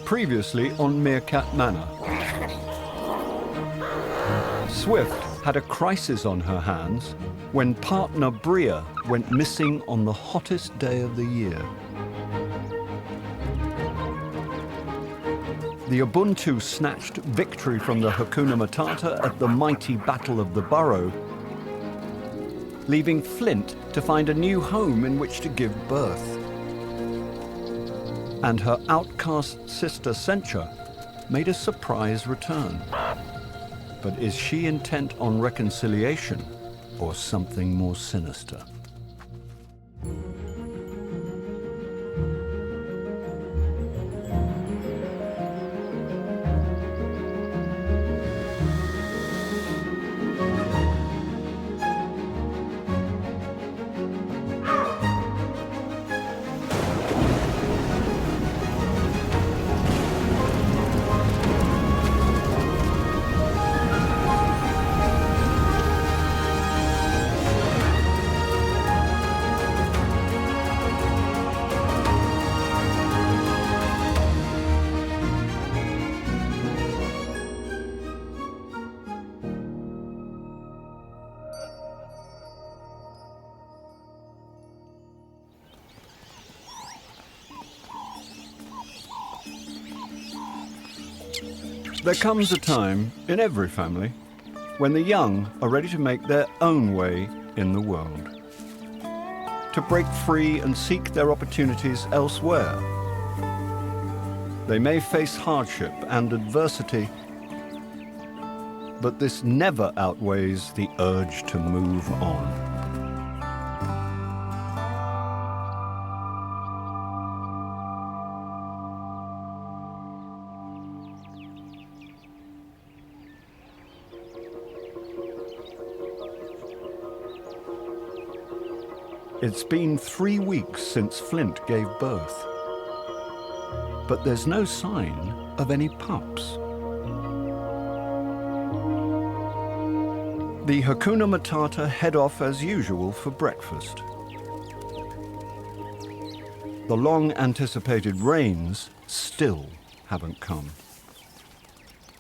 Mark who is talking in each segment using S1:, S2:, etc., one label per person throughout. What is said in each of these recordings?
S1: Previously on Meerkat Manor. Swift had a crisis on her hands when partner Bria went missing on the hottest day of the year. The Ubuntu snatched victory from the Hakuna Matata at the mighty Battle of the Burrow, leaving Flint to find a new home in which to give birth. And her outcast sister Centa made a surprise return. But is she intent on reconciliation or something more sinister? There comes a time in every family when the young are ready to make their own way in the world, to break free and seek their opportunities elsewhere. They may face hardship and adversity, but this never outweighs the urge to move on. It's been 3 weeks since Flint gave birth, but there's no sign of any pups. The Hakuna Matata head off as usual for breakfast. The long-anticipated rains still haven't come.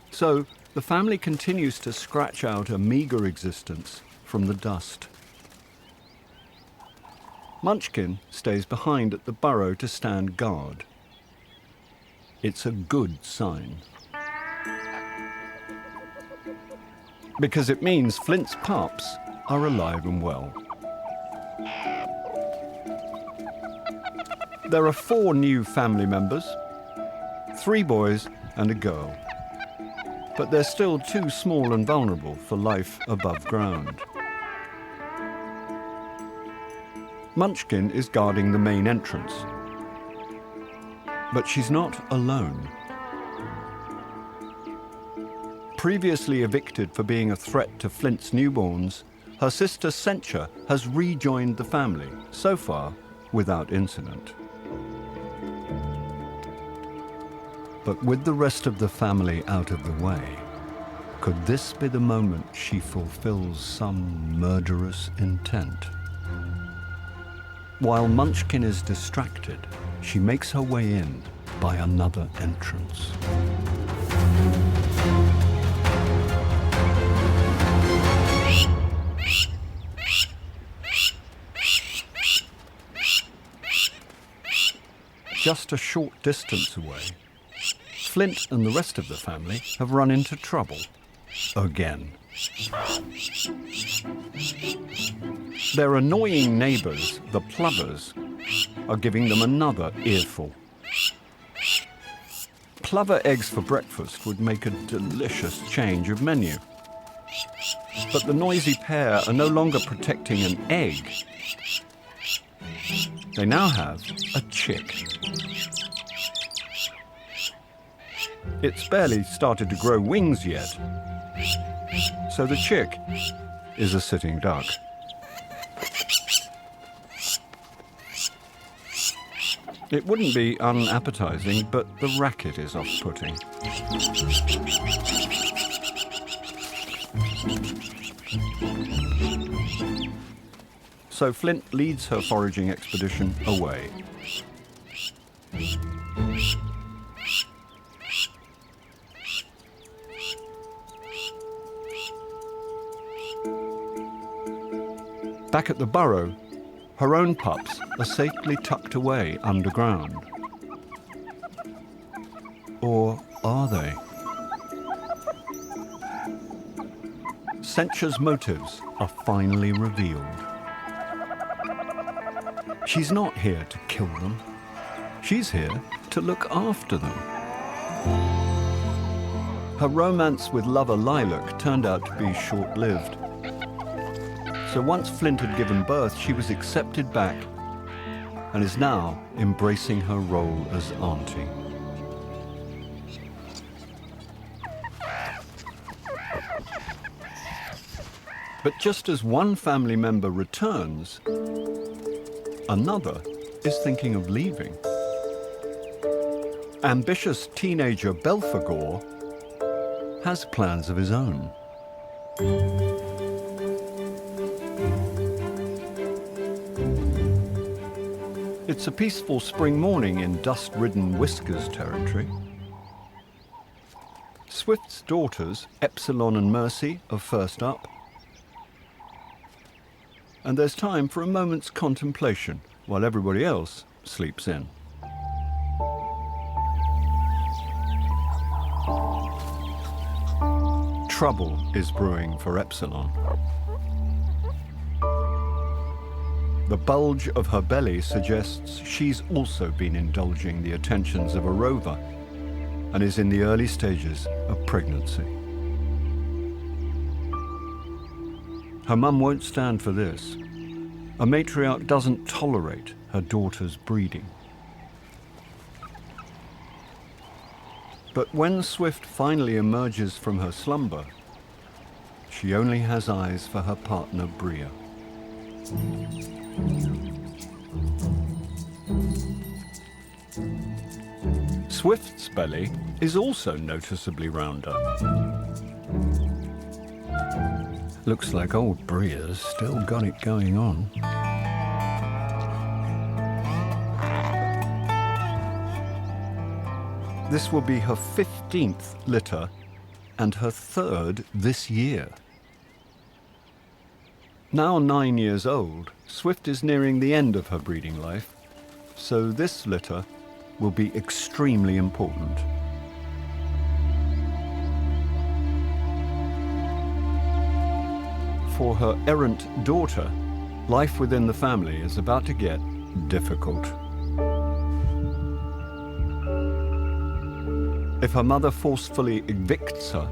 S1: So the family continues to scratch out a meager existence from the dust. Munchkin stays behind at the burrow to stand guard. It's a good sign, because it means Flint's pups are alive and well. There are 4 new family members, 3 boys and a girl, but they're still too small and vulnerable for life above ground. Munchkin is guarding the main entrance, but she's not alone. Previously evicted for being a threat to Flint's newborns, her sister Centa has rejoined the family, so far without incident. But with the rest of the family out of the way, could this be the moment she fulfills some murderous intent? While Munchkin is distracted, she makes her way in by another entrance. Just a short distance away, Flint and the rest of the family have run into trouble again. Their annoying neighbours, the Plovers, are giving them another earful. Plover eggs for breakfast would make a delicious change of menu. But the noisy pair are no longer protecting an egg. They now have a chick. It's barely started to grow wings yet, so the chick is a sitting duck. It wouldn't be unappetizing, but the racket is off-putting. So Flint leads her foraging expedition away. Back at the burrow, her own pups are safely tucked away underground. Or are they? Centra's motives are finally revealed. She's not here to kill them. She's here to look after them. Her romance with lover Lilac turned out to be short-lived. So once Flint had given birth, she was accepted back and is now embracing her role as auntie. But just as one family member returns, another is thinking of leaving. Ambitious teenager Belphegor has plans of his own. It's a peaceful spring morning in dust-ridden Whiskers territory. Swift's daughters, Epsilon and Mercy, are first up. And there's time for a moment's contemplation while everybody else sleeps in. Trouble is brewing for Epsilon. The bulge of her belly suggests she's also been indulging the attentions of a rover and is in the early stages of pregnancy. Her mum won't stand for this. A matriarch doesn't tolerate her daughter's breeding. But when Swift finally emerges from her slumber, she only has eyes for her partner Bria. Swift's belly is also noticeably rounder. Looks like old Bria's still got it going on. This will be her 15th litter and her 3rd this year. Now 9 years old, Swift is nearing the end of her breeding life, so this litter will be extremely important. For her errant daughter, life within the family is about to get difficult. If her mother forcefully evicts her,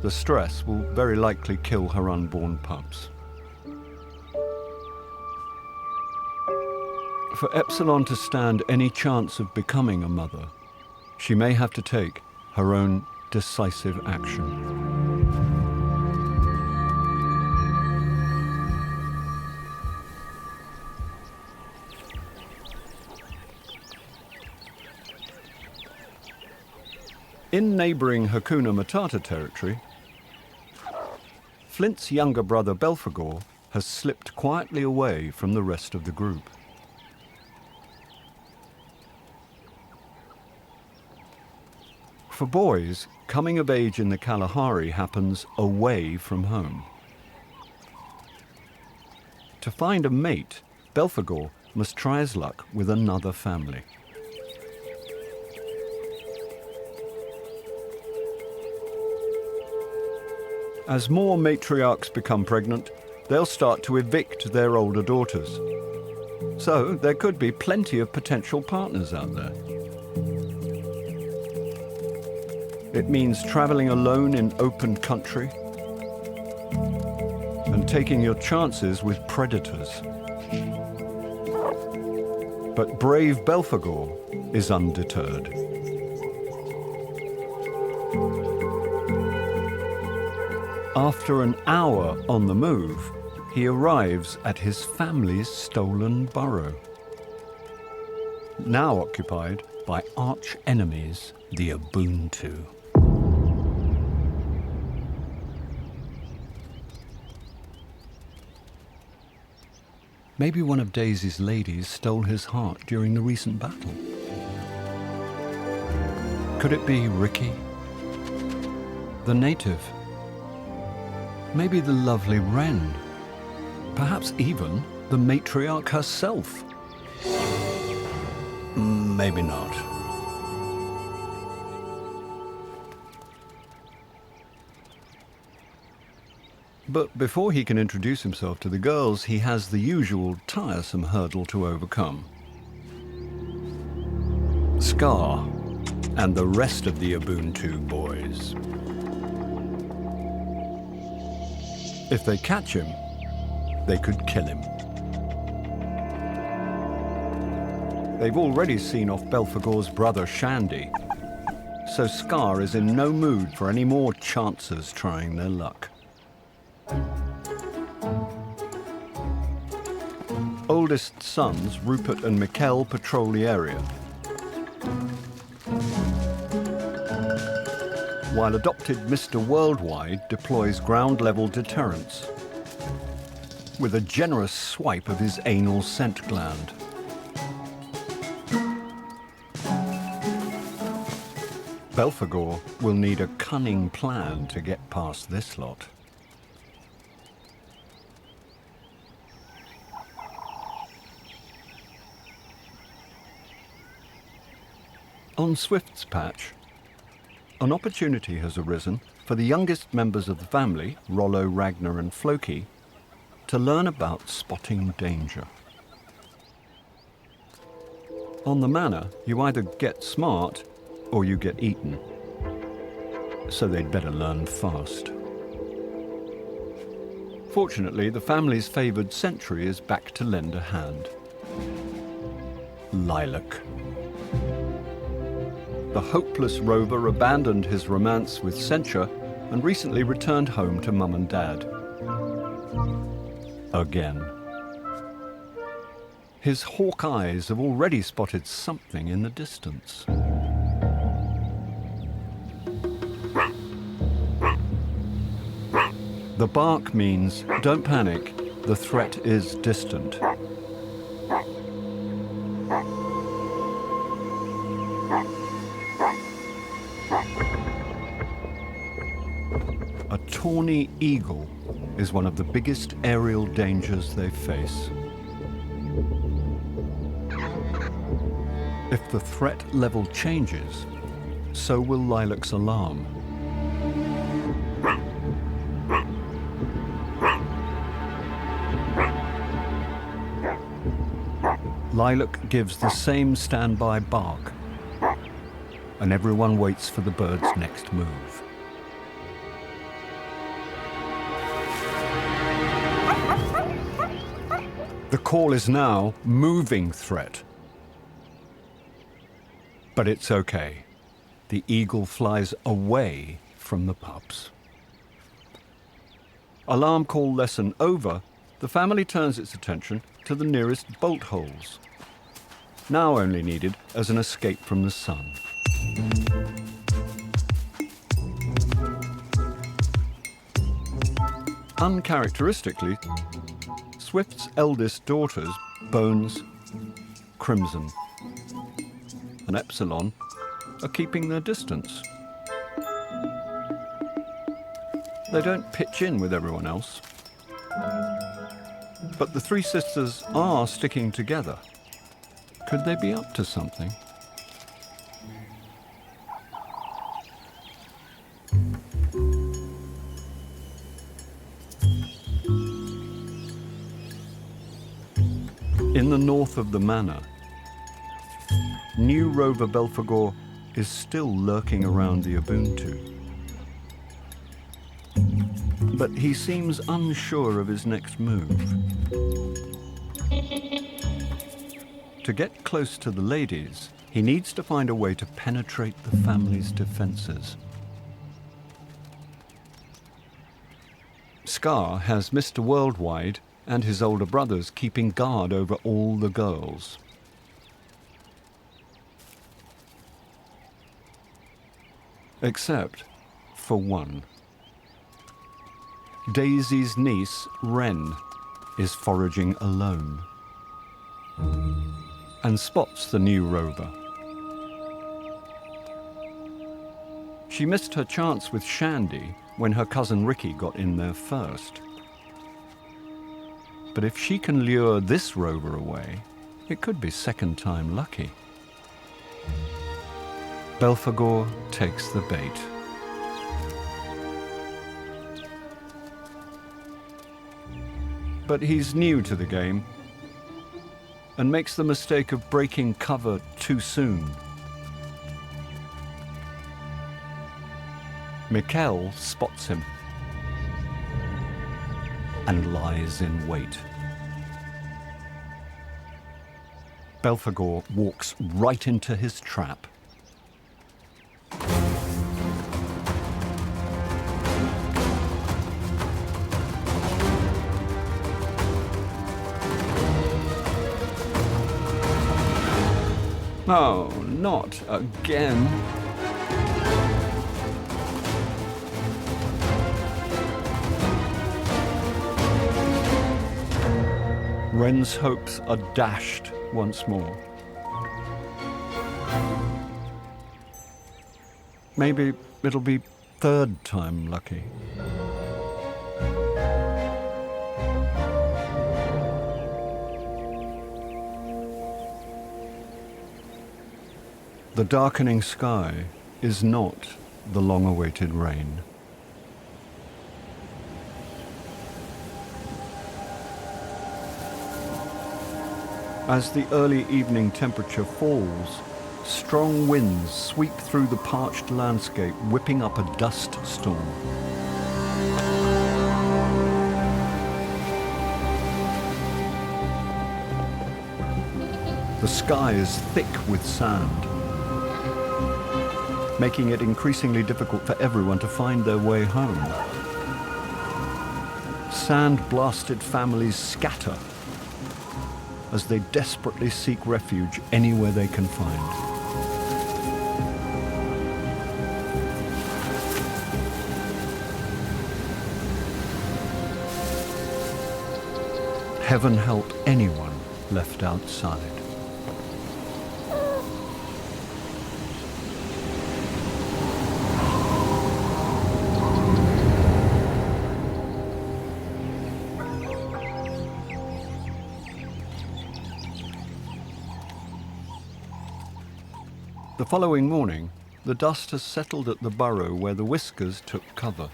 S1: the stress will very likely kill her unborn pups. For Epsilon to stand any chance of becoming a mother, she may have to take her own decisive action. In neighbouring Hakuna Matata territory, Flint's younger brother Belphegor has slipped quietly away from the rest of the group. For boys, coming of age in the Kalahari happens away from home. To find a mate, Belphegor must try his luck with another family. As more matriarchs become pregnant, they'll start to evict their older daughters. So there could be plenty of potential partners out there. It means traveling alone in open country and taking your chances with predators. But brave Belphegor is undeterred. After an hour on the move, he arrives at his family's stolen burrow, now occupied by arch-enemies, the Ubuntu. Maybe one of Daisy's ladies stole his heart during the recent battle. Could it be Ricky? The native? Maybe the lovely Wren? Perhaps even the matriarch herself. Maybe not. But before he can introduce himself to the girls, he has the usual tiresome hurdle to overcome. Scar and the rest of the Ubuntu boys. If they catch him, they could kill him. They've already seen off Belphegor's brother Shandy, so Scar is in no mood for any more chancers trying their luck. Oldest sons, Rupert and Mikkel, patrol the area, while adopted Mr. Worldwide deploys ground-level deterrence with a generous swipe of his anal scent gland. Belphegor will need a cunning plan to get past this lot. On Swift's patch, an opportunity has arisen for the youngest members of the family, Rollo, Ragnar and Floki, to learn about spotting danger. On the manor, you either get smart or you get eaten, so they'd better learn fast. Fortunately, the family's favoured sentry is back to lend a hand. Lilac. The hopeless rover abandoned his romance with Centa and recently returned home to Mum and Dad. Again. His hawk eyes have already spotted something in the distance. The bark means, don't panic, the threat is distant. A tawny eagle is one of the biggest aerial dangers they face. If the threat level changes, so will Lilac's alarm. Lilac gives the same standby bark, and everyone waits for the bird's next move. The call is now moving threat. But it's okay. The eagle flies away from the pups. Alarm call lesson over, the family turns its attention to the nearest bolt holes, now only needed as an escape from the sun. Uncharacteristically, Swift's eldest daughters, Bones, Crimson, and Epsilon, are keeping their distance. They don't pitch in with everyone else. But the three sisters are sticking together. Could they be up to something? In the north of the manor, new rover Belphegor is still lurking around the Ubuntu. But he seems unsure of his next move. To get close to the ladies, he needs to find a way to penetrate the family's defenses. Scar has Mr. Worldwide and his older brothers keeping guard over all the girls. Except for one. Daisy's niece, Wren, is foraging alone and spots the new rover. She missed her chance with Shandy when her cousin Ricky got in there first. But if she can lure this rover away, it could be second time lucky. Belphegor takes the bait. But he's new to the game and makes the mistake of breaking cover too soon. Mikkel spots him and lies in wait. Belphegor walks right into his trap. Oh, not again. Wren's hopes are dashed once more. Maybe it'll be third time lucky. The darkening sky is not the long-awaited rain. As the early evening temperature falls, strong winds sweep through the parched landscape, whipping up a dust storm. The sky is thick with sand, making it increasingly difficult for everyone to find their way home. Sand-blasted families scatter as they desperately seek refuge anywhere they can find. Heaven help anyone left outside. The following morning, the dust has settled at the burrow where the whiskers took cover.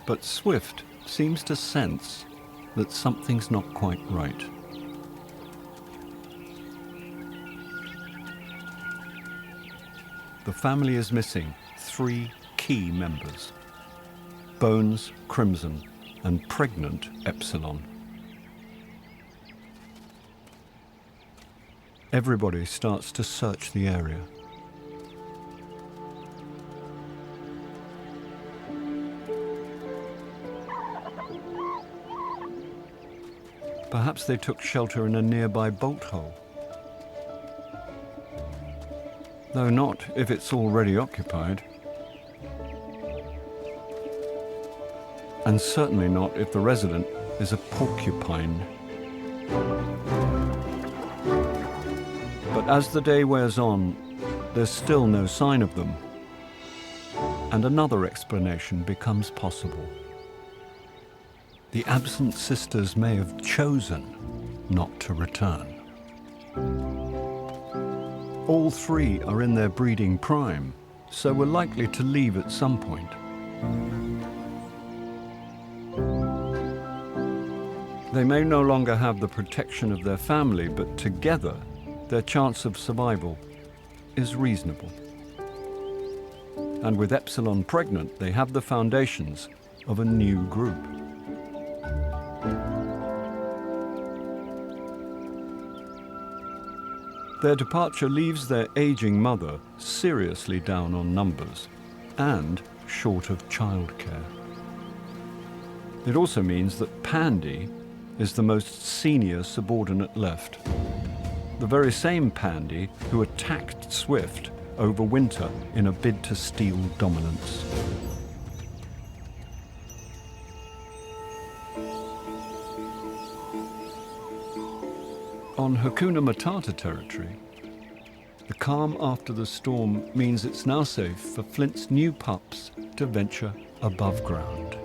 S1: But Swift seems to sense that something's not quite right. The family is missing 3 key members: Bones, Crimson, and pregnant Epsilon. Everybody starts to search the area. Perhaps they took shelter in a nearby bolt hole. Though not if it's already occupied. And certainly not if the resident is a porcupine. But as the day wears on, there's still no sign of them. And another explanation becomes possible. The absent sisters may have chosen not to return. All 3 are in their breeding prime, so were likely to leave at some point. They may no longer have the protection of their family, but together, their chance of survival is reasonable. And with Epsilon pregnant, they have the foundations of a new group. Their departure leaves their aging mother seriously down on numbers and short of childcare. It also means that Pandy is the most senior subordinate left. The very same Pandy who attacked Swift over winter in a bid to steal dominance. On Hakuna Matata territory, The calm after the storm means it's now safe for Flint's new pups to venture above ground.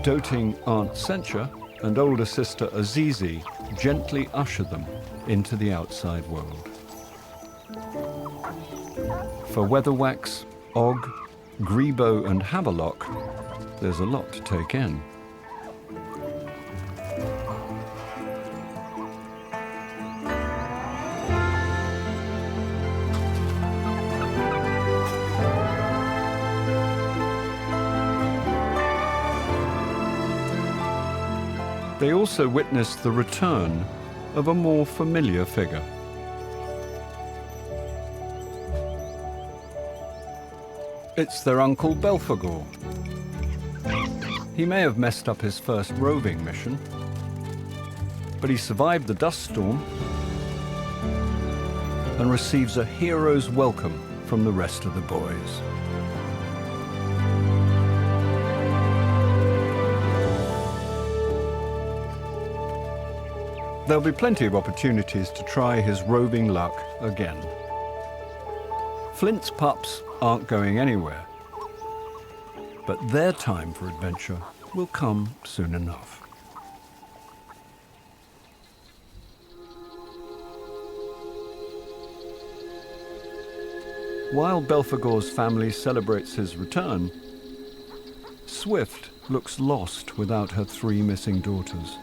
S1: Doting Aunt Centa and older sister Azizi gently usher them into the outside world. For Weatherwax, Og, Grebo and Havelock, there's a lot to take in. They also witnessed the return of a more familiar figure. It's their Uncle Belphegor. He may have messed up his first roving mission, but he survived the dust storm and receives a hero's welcome from the rest of the boys. There'll be plenty of opportunities to try his roving luck again. Flint's pups aren't going anywhere, but their time for adventure will come soon enough. While Belphegor's family celebrates his return, Swift looks lost without her 3 missing daughters.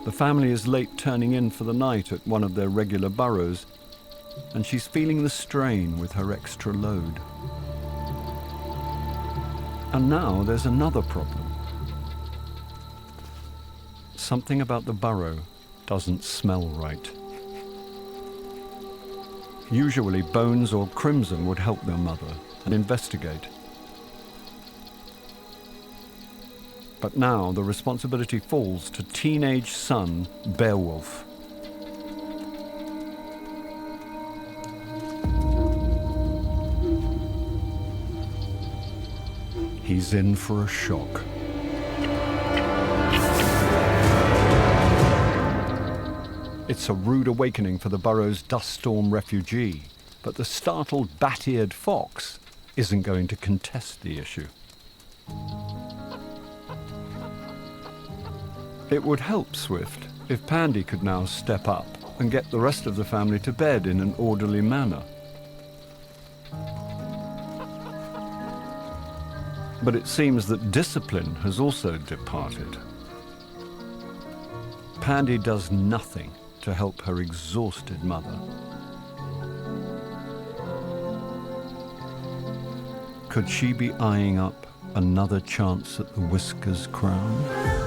S1: The family is late turning in for the night at one of their regular burrows, and she's feeling the strain with her extra load. And now there's another problem. Something about the burrow doesn't smell right. Usually Bones or Crimson would help their mother and investigate. But now the responsibility falls to teenage son Beowulf. He's in for a shock. It's a rude awakening for the burrow's dust storm refugee, but the startled bat-eared fox isn't going to contest the issue. It would help Swift if Pandy could now step up and get the rest of the family to bed in an orderly manner. But it seems that discipline has also departed. Pandy does nothing to help her exhausted mother. Could she be eyeing up another chance at the Whisker's crown?